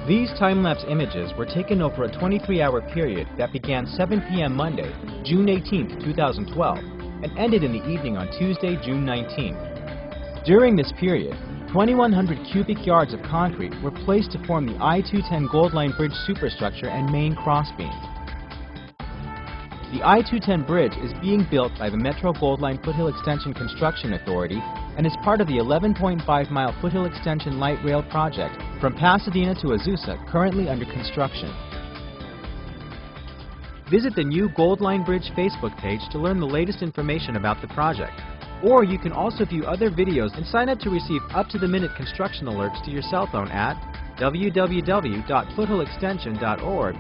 These time-lapse images were taken over a 23-hour period that began 7 p.m. Monday, June 18, 2012, and ended in the evening on Tuesday, June 19. During this period, 2,100 cubic yards of concrete were placed to form the I-210 Gold Line Bridge superstructure and main crossbeam. The I-210 bridge is being built by the Metro Gold Line Foothill Extension Construction Authority and is part of the 11.5-mile Foothill Extension Light Rail project from Pasadena to Azusa, currently under construction. Visit the new Gold Line Bridge Facebook page to learn the latest information about the project. Or you can also view other videos and sign up to receive up-to-the-minute construction alerts to your cell phone at www.foothillextension.org